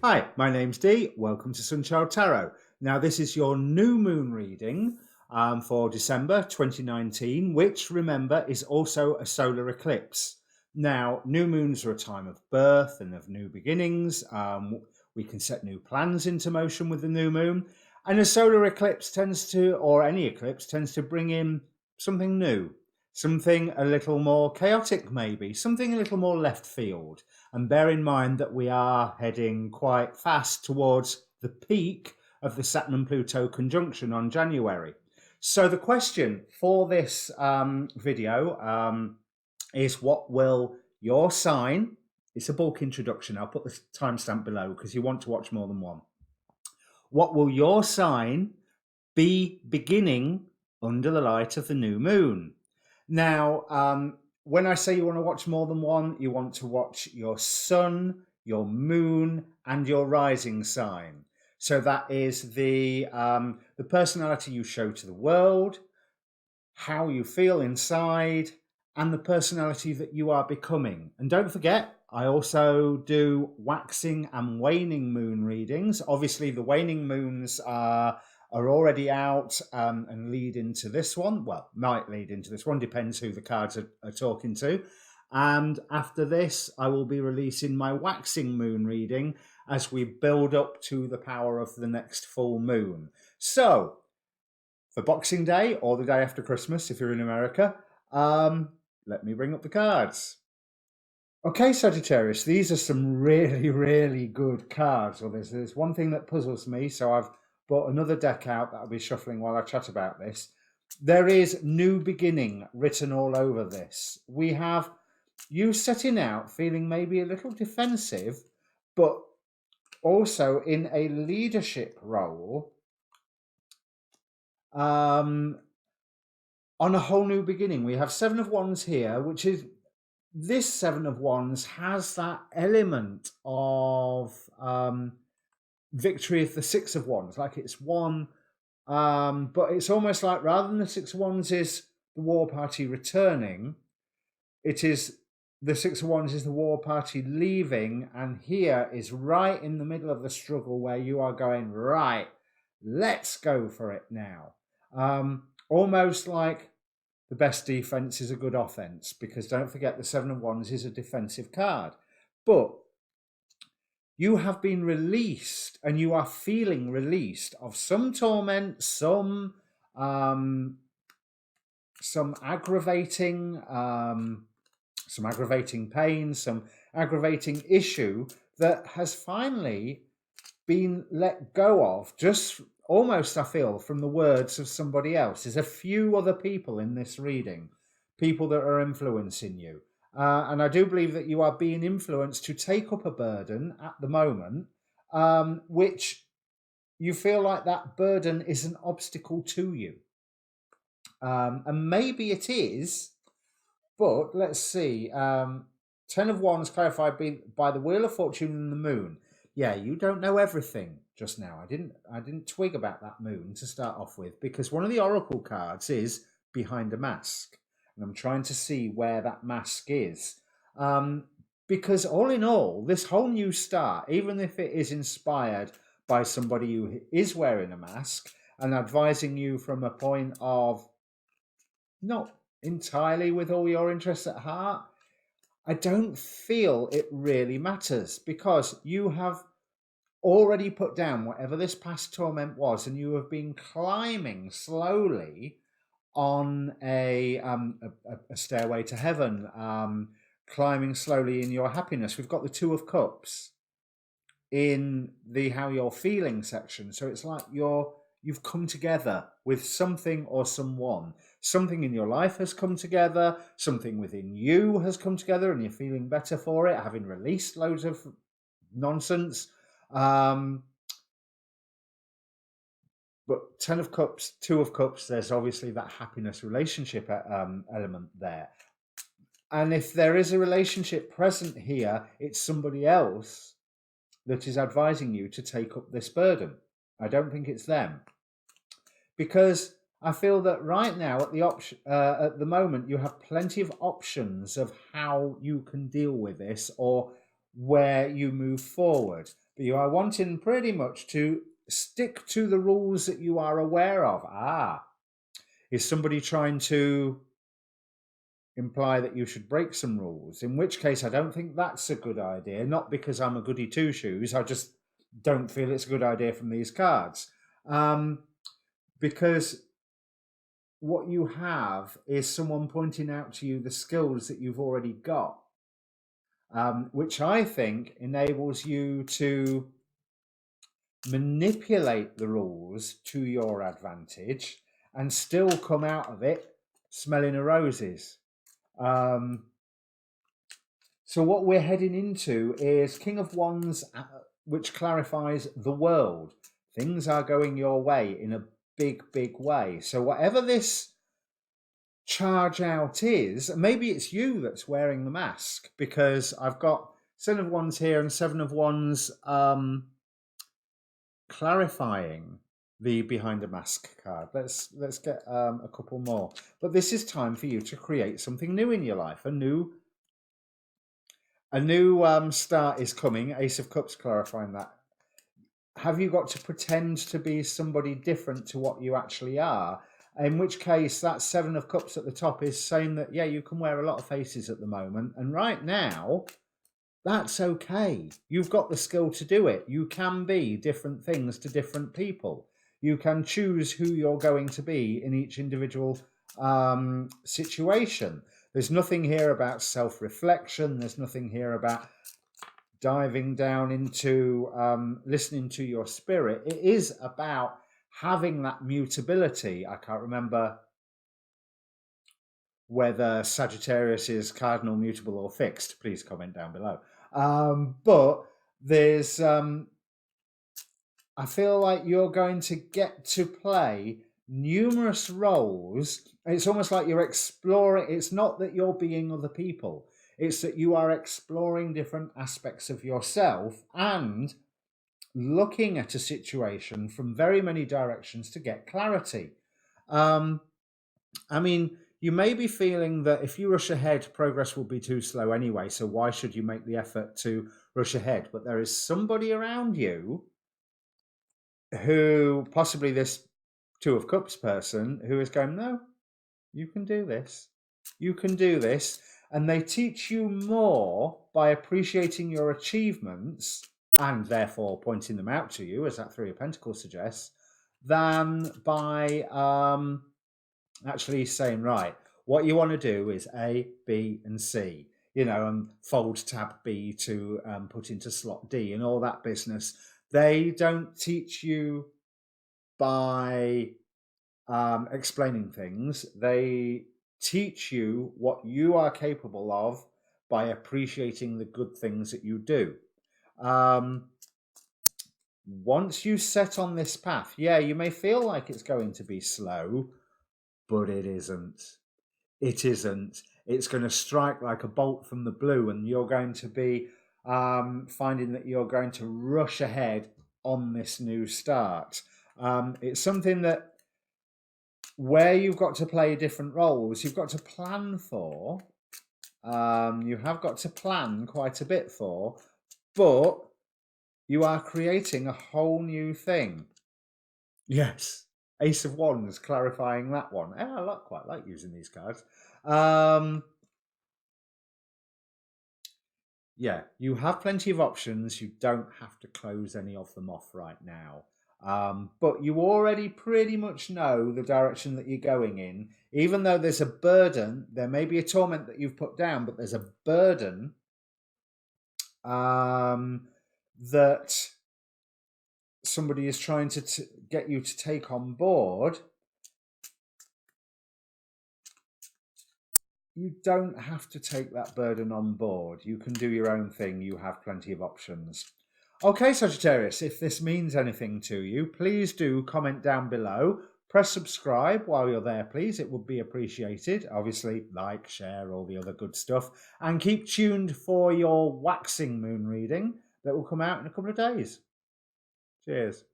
Hi, my name's Dee. Welcome to Untitled Tarot. Now, this is your new moon reading for December 2019, which, remember, is also a solar eclipse. Now, new moons are a time of birth and of new beginnings. We can set new plans into motion with the new moon. And a solar eclipse tends to, or any eclipse, tends to bring in something new, something a little more chaotic, maybe, something a little more left field. And bear in mind that we are heading quite fast towards the peak of the Saturn and Pluto conjunction on January. So the question for this video is, what will your sign, it's a bulk introduction, I'll put the timestamp below because you want to watch more than one. What will your sign be beginning under the light of the new moon? Now, when I say you want to watch more than one, you want to watch your sun, your moon, and your rising sign. So that is the personality you show to the world, how you feel inside, and the personality that you are becoming. And don't forget, I also do waxing and waning moon readings. Obviously, the waning moons are already out and lead into this one. Well, might lead into this one, depends who the cards are talking to. And after this, I will be releasing my waxing moon reading as we build up to the power of the next full moon. So, for Boxing Day or the day after Christmas, if you're in America, let me bring up the cards. Okay, Sagittarius, these are some really, really good cards. Well, there's one thing that puzzles me, so I've brought another deck out that I'll be shuffling while I chat about this. There is new beginning written all over this. We have you setting out feeling maybe a little defensive, but also in a leadership role on a whole new beginning. We have Seven of Wands here, which is, this Seven of Wands has that element of victory of the Six of Wands, like it's won, but it's almost like rather than the Six of Wands is the war party returning, it is the Six of Wands is the war party leaving, and here is right in the middle of the struggle where you are going, right, let's go for it now. Almost like the best defense is a good offense, because don't forget the Seven of Wands is a defensive card. But you have been released, and you are feeling released of some torment, some aggravating pain, some aggravating issue that has finally been let go of, just almost, I feel, from the words of somebody else. There's a few other people in this reading, people that are influencing you. And I do believe that you are being influenced to take up a burden at the moment, which you feel like that burden is an obstacle to you. And maybe it is, but let's see. Ten of Wands clarified by the Wheel of Fortune and the Moon. Yeah, you don't know everything just now. I didn't twig about that moon to start off with, because one of the oracle cards is behind a mask. And I'm trying to see where that mask is. Because all in all, this whole new start, even if it is inspired by somebody who is wearing a mask and advising you from a point of not entirely with all your interests at heart, I don't feel it really matters, because you have already put down whatever this past torment was, and you have been climbing slowly on a stairway to heaven, climbing slowly in your happiness. We've got the Two of Cups in the how you're feeling section. So it's like you've come together with something or someone. Something in your life has come together, something within you has come together, and you're feeling better for it, having released loads of nonsense. But Ten of Cups, Two of Cups, there's obviously that happiness relationship element there. And if there is a relationship present here, it's somebody else that is advising you to take up this burden. I don't think it's them. Because I feel that right now, at the moment, you have plenty of options of how you can deal with this, or where you move forward. But you are wanting pretty much to stick to the rules that you are aware of. Is somebody trying to imply that you should break some rules? In which case, I don't think that's a good idea. Not because I'm a goody two-shoes. I just don't feel it's a good idea from these cards. Because what you have is someone pointing out to you the skills that you've already got, which I think enables you to manipulate the rules to your advantage and still come out of it smelling of roses. So what we're heading into is King of Wands, which clarifies the world. Things are going your way in a big, big way. So whatever this charge out is, maybe it's you that's wearing the mask, because I've got Seven of Wands here and Seven of Wands clarifying the behind the mask card. Let's get a couple more. But this is time for you to create something new in your life. A new start is coming. Ace of Cups clarifying that. Have you got to pretend to be somebody different to what you actually are? In which case, that Seven of Cups at the top is saying that, yeah, you can wear a lot of faces at the moment. And right now, that's okay. You've got the skill to do it. You can be different things to different people. You can choose who you're going to be in each individual situation. There's nothing here about self-reflection. There's nothing here about diving down into listening to your spirit. It is about having that mutability. I can't remember whether Sagittarius is cardinal, mutable, or fixed. Please comment down below. But there's, I feel like you're going to get to play numerous roles. It's almost like you're exploring. It's not that you're being other people. It's that you are exploring different aspects of yourself and looking at a situation from very many directions to get clarity. I mean, you may be feeling that if you rush ahead, progress will be too slow anyway, so why should you make the effort to rush ahead? But there is somebody around you who, possibly this Two of Cups person, who is going, no, you can do this. You can do this. And they teach you more by appreciating your achievements and therefore pointing them out to you, as that Three of Pentacles suggests, than by actually saying, right, what you want to do is A, B, and C, and fold tab B to put into slot D and all that business. They don't teach you by explaining things. They teach you what you are capable of by appreciating the good things that you do. Once you set on this path, yeah, you may feel like it's going to be slow, but it isn't. It isn't. It's going to strike like a bolt from the blue, and you're going to be finding that you're going to rush ahead on this new start. It's something that where you've got to play different roles, you've got to plan for. You have got to plan quite a bit for, but you are creating a whole new thing. Yes. Ace of Wands, clarifying that one. I quite like using these cards. Yeah, you have plenty of options. You don't have to close any of them off right now. But you already pretty much know the direction that you're going in. Even though there's a burden, there may be a torment that you've put down, but there's a burden that somebody is trying to get you to take on board. You don't have to take that burden on board. You can do your own thing. You have plenty of options. Okay, Sagittarius, if this means anything to you, please do comment down below. Press subscribe while you're there, please. It would be appreciated. Obviously, like, share, all the other good stuff. And keep tuned for your waxing moon reading that will come out in a couple of days. Cheers.